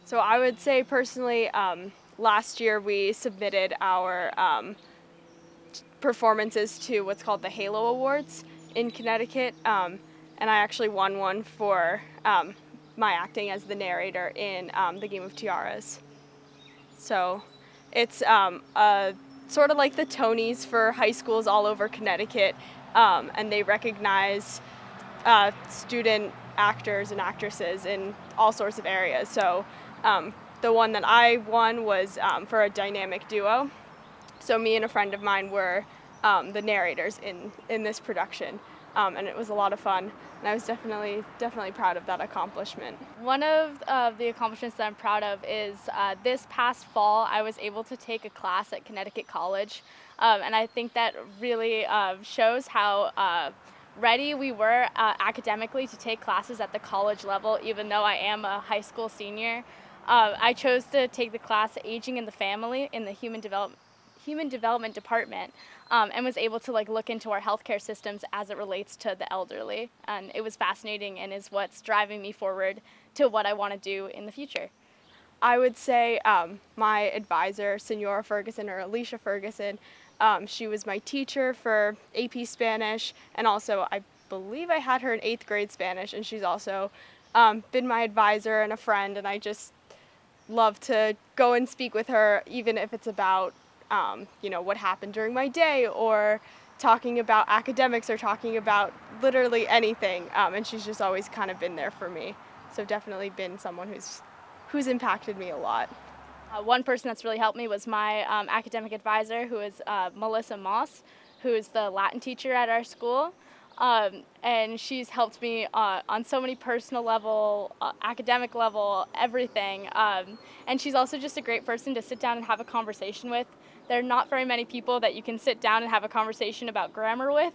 So I would say personally, last year we submitted our performances to what's called the Halo Awards in Connecticut, and I actually won one for my acting as the narrator in The Game of Tiaras. So it's sort of like the Tonys for high schools all over Connecticut, and they recognize student actors and actresses in all sorts of areas. So the one that I won was for a dynamic duo. So me and a friend of mine were the narrators in this production, and it was a lot of fun. And I was definitely proud of that accomplishment. One of the accomplishments that I'm proud of is this past fall I was able to take a class at Connecticut College, and I think that really shows how ready we were academically to take classes at the college level, even though I am a high school senior. I chose to take the class Aging in the Family in the Human Development Department, and was able to look into our healthcare systems as it relates to the elderly. And it was fascinating and is what's driving me forward to what I want to do in the future. I would say my advisor, Senora Ferguson or Alicia Ferguson, she was my teacher for AP Spanish, and also I believe I had her in 8th grade Spanish, and she's also been my advisor and a friend, and I just love to go and speak with her, even if it's about what happened during my day, or talking about academics, or talking about literally anything. And she's just always kind of been there for me. So definitely been someone who's impacted me a lot. One person that's really helped me was my academic advisor, who is Melissa Moss, who is the Latin teacher at our school. And she's helped me on so many personal level, academic level, everything. And she's also just a great person to sit down and have a conversation with. There are not very many people that you can sit down and have a conversation about grammar with.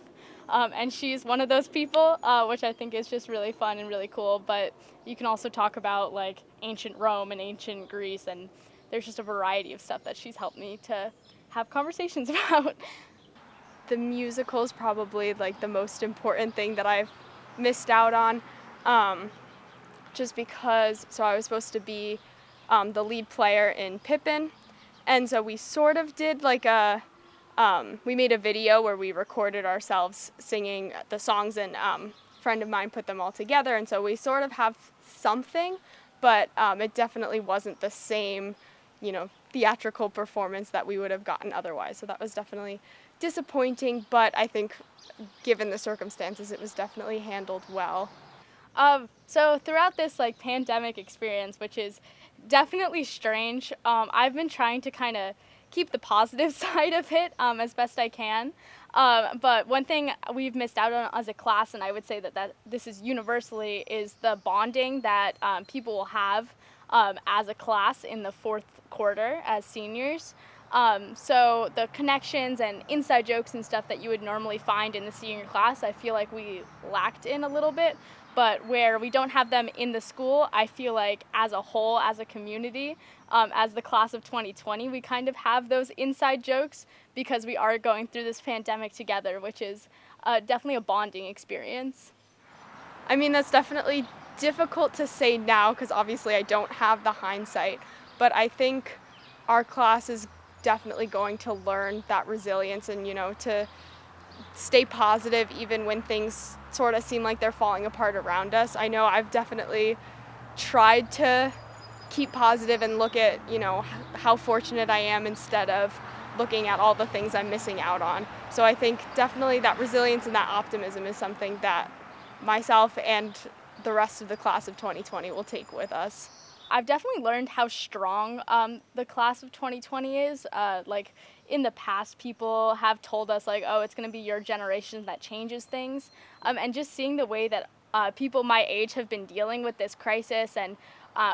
And she's one of those people, which I think is just really fun and really cool. But you can also talk about ancient Rome and ancient Greece, and there's just a variety of stuff that she's helped me to have conversations about. The musical is probably the most important thing that I've missed out on, just because, so I was supposed to be the lead player in Pippin, and so we sort of did we made a video where we recorded ourselves singing the songs, and a friend of mine put them all together, and so we sort of have something, but it definitely wasn't the same, theatrical performance that we would have gotten otherwise. So that was definitely disappointing, but I think given the circumstances, it was definitely handled well. So throughout this pandemic experience, which is definitely strange, I've been trying to kind of keep the positive side of it as best I can. But one thing we've missed out on as a class, and I would say that this is universally, is the bonding that people will have as a class in the fourth quarter as seniors. So the connections and inside jokes and stuff that you would normally find in the senior class, I feel like we lacked in a little bit. But where we don't have them in the school, I feel like as a whole, as a community, as the class of 2020, we kind of have those inside jokes because we are going through this pandemic together, which is definitely a bonding experience. I mean, that's definitely difficult to say now because obviously I don't have the hindsight, but I think our class is definitely going to learn that resilience and, to stay positive even when things sort of seem like they're falling apart around us. I know I've definitely tried to keep positive and look at, how fortunate I am instead of looking at all the things I'm missing out on. So I think definitely that resilience and that optimism is something that myself and the rest of the class of 2020 will take with us. I've definitely learned how strong the class of 2020 is. In the past, people have told us oh, it's going to be your generation that changes things. And just seeing the way that people my age have been dealing with this crisis and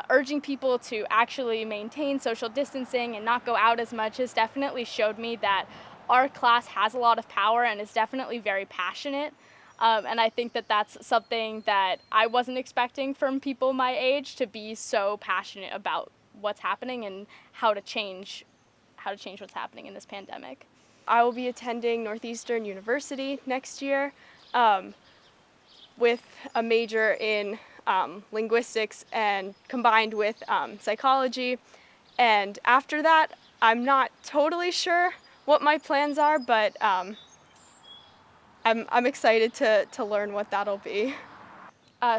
urging people to actually maintain social distancing and not go out as much has definitely showed me that our class has a lot of power and is definitely very passionate. And I think that that's something that I wasn't expecting from people my age, to be so passionate about what's happening and how to change what's happening in this pandemic. I will be attending Northeastern University next year with a major in linguistics and combined with psychology. And after that, I'm not totally sure what my plans are, but I'm excited to learn what that'll be.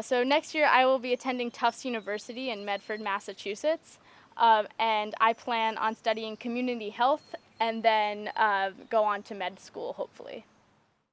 So next year I will be attending Tufts University in Medford, Massachusetts, and I plan on studying community health and then go on to med school, hopefully.